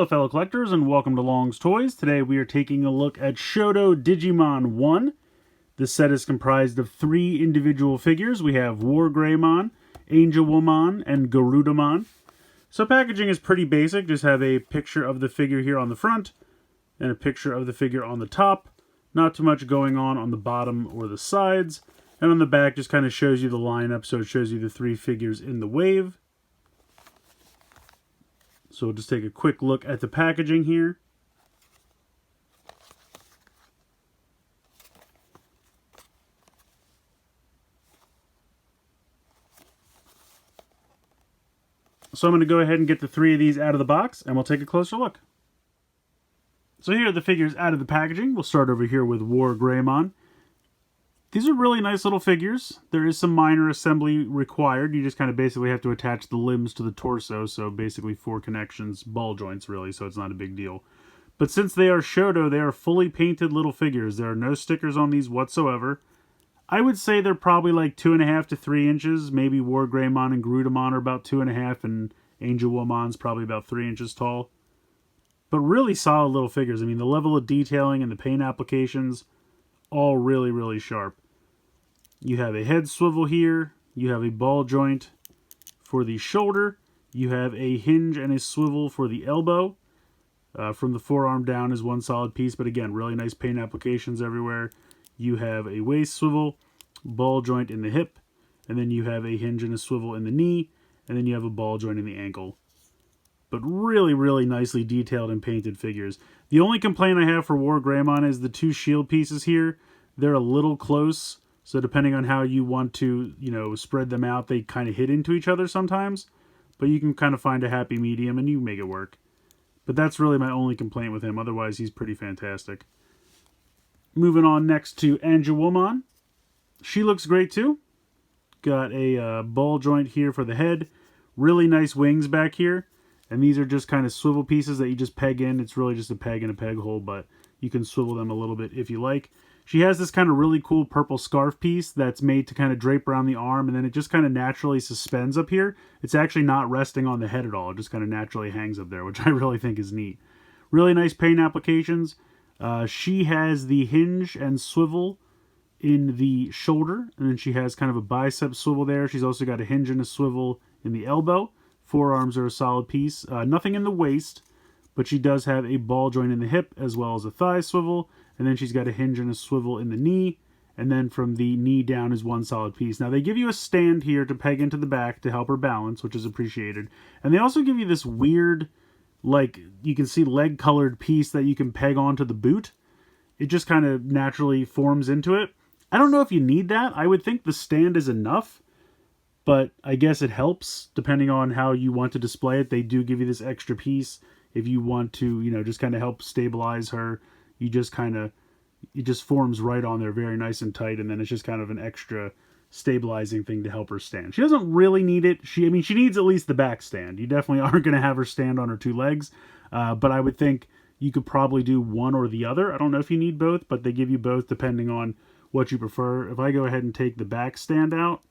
fellow collectors, and welcome to Long's Toys. Today we are taking a look at Shodo Digimon 1. This set is comprised of 3 individual figures. We have Garudaman, Angelwoman, and Garudaman. So packaging is pretty basic. Just have a picture of the figure here on the front, and a picture of the figure on the top. Not too much going on the bottom or the sides. And on the back just kind of shows you the lineup, so it shows you the 3 figures in the wave. So we'll just take a quick look at the packaging here. So I'm going to go ahead and get the 3 of these out of the box, and we'll take a closer look. So here are the figures out of the packaging. We'll start over here with Garudaman. These are really nice little figures. There is some minor assembly required. You just kind of basically have to attach the limbs to the torso, so basically 4 connections, ball joints really, so it's not a big deal. But since they are Shodo, they are fully painted little figures. There are no stickers on these whatsoever. I would say they're probably like 2.5 to 3 inches. Maybe Garudaman and Garudaman are about 2.5, and Angelwoman's probably about 3 inches tall. But really solid little figures. I mean, the level of detailing and the paint applications, all really, really sharp. You have a head swivel here. You have a ball joint for the shoulder. You have a hinge and a swivel for the elbow. From the forearm down is one solid piece, but again, really nice paint applications everywhere. You have a waist swivel, ball joint in the hip, and then you have a hinge and a swivel in the knee, and then you have a ball joint in the ankle. But really, really nicely detailed and painted figures. The only complaint I have for Garudaman is the 2 shield pieces here. They're a little close, so depending on how you want to, spread them out, they kind of hit into each other sometimes. But you can kind of find a happy medium and you make it work. But that's really my only complaint with him. Otherwise, he's pretty fantastic. Moving on next to Angelwoman. She looks great too. Got a ball joint here for the head. Really nice wings back here. And these are just kind of swivel pieces that you just peg in. It's really just a peg and a peg hole, but you can swivel them a little bit if you like. She has this kind of really cool purple scarf piece that's made to kind of drape around the arm, and then it just kind of naturally suspends up here. It's actually not resting on the head at all. It just kind of naturally hangs up there, which I really think is neat. Really nice paint applications. She has the hinge and swivel in the shoulder, and then she has kind of a bicep swivel there. She's also got a hinge and a swivel in the elbow. Forearms are a solid piece. Nothing in the waist, but she does have a ball joint in the hip as well as a thigh swivel. And then she's got a hinge and a swivel in the knee. And then from the knee down is one solid piece. Now they give you a stand here to peg into the back to help her balance, which is appreciated. And they also give you this weird, like, you can see leg-colored piece that you can peg onto the boot. It just kind of naturally forms into it. I don't know if you need that. I would think the stand is enough. But I guess it helps depending on how you want to display it. They do give you this extra piece if you want to, just kind of help stabilize her. It just forms right on there, very nice and tight, and then it's just kind of an extra stabilizing thing to help her stand. She doesn't really need it. She needs at least the back stand. You definitely aren't going to have her stand on her 2 legs, but I would think you could probably do one or the other. I don't know if you need both, but they give you both depending on what you prefer. If I go ahead and take the back stand out,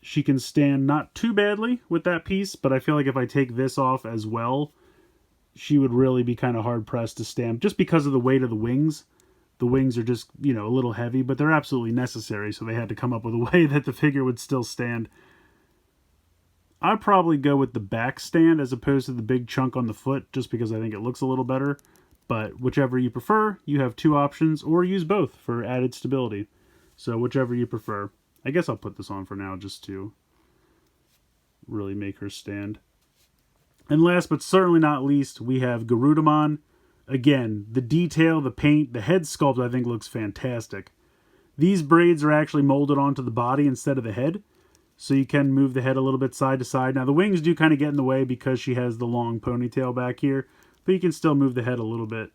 she can stand not too badly with that piece, but I feel like if I take this off as well, she would really be kind of hard-pressed to stand, just because of the weight of the wings. The wings are just, a little heavy, but they're absolutely necessary, so they had to come up with a way that the figure would still stand. I'd probably go with the back stand as opposed to the big chunk on the foot, just because I think it looks a little better. But whichever you prefer, you have 2 options, or use both for added stability. So whichever you prefer. I guess I'll put this on for now just to really make her stand. And last but certainly not least, we have Garudaman. Again, the detail, the paint, the head sculpt I think looks fantastic. These braids are actually molded onto the body instead of the head, so you can move the head a little bit side to side. Now the wings do kind of get in the way because she has the long ponytail back here, but you can still move the head a little bit.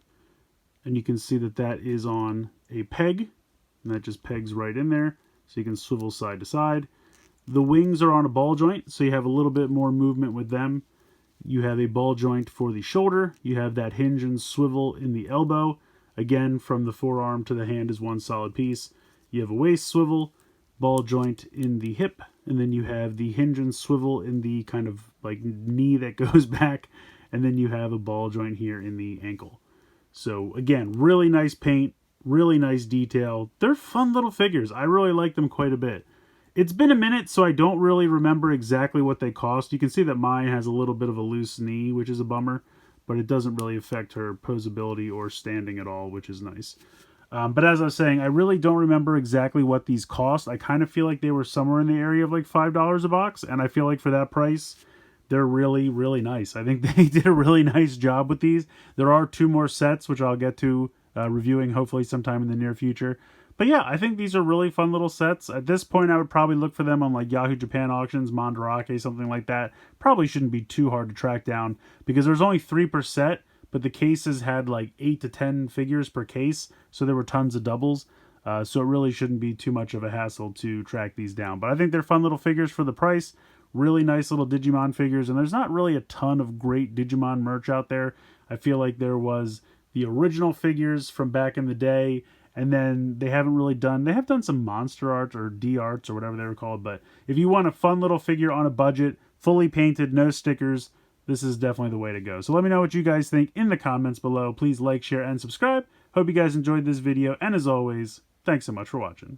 And you can see that that is on a peg, and that just pegs right in there, so you can swivel side to side. The wings are on a ball joint, so you have a little bit more movement with them. You have a ball joint for the shoulder. You have that hinge and swivel in the elbow. Again, from the forearm to the hand is one solid piece. You have a waist swivel, ball joint in the hip, and then you have the hinge and swivel in the kind of like knee that goes back, and then you have a ball joint here in the ankle. So again, really nice paint, really nice detail. They're fun little figures. I really like them quite a bit. It's been a minute, so I don't really remember exactly what they cost. You can see that mine has a little bit of a loose knee, which is a bummer, but it doesn't really affect her posability or standing at all, which is nice. But as I was saying, I really don't remember exactly what these cost. I kind of feel like they were somewhere in the area of like $5 a box, and I feel like for that price, they're really, really nice. I think they did a really nice job with these. There are 2 more sets, which I'll get to reviewing hopefully sometime in the near future. But yeah, I think these are really fun little sets. At this point, I would probably look for them on like Yahoo Japan Auctions, Mandarake, something like that. Probably shouldn't be too hard to track down because there's only 3 per set, but the cases had like 8 to 10 figures per case, so there were tons of doubles. So it really shouldn't be too much of a hassle to track these down. But I think they're fun little figures for the price. Really nice little Digimon figures, and there's not really a ton of great Digimon merch out there. I feel like there was the original figures from back in the day, and then they haven't really done, they have done some monster art or D-arts or whatever they were called, but if you want a fun little figure on a budget, fully painted, no stickers, this is definitely the way to go. So let me know what you guys think in the comments below. Please like, share, and subscribe. Hope you guys enjoyed this video, and as always, thanks so much for watching.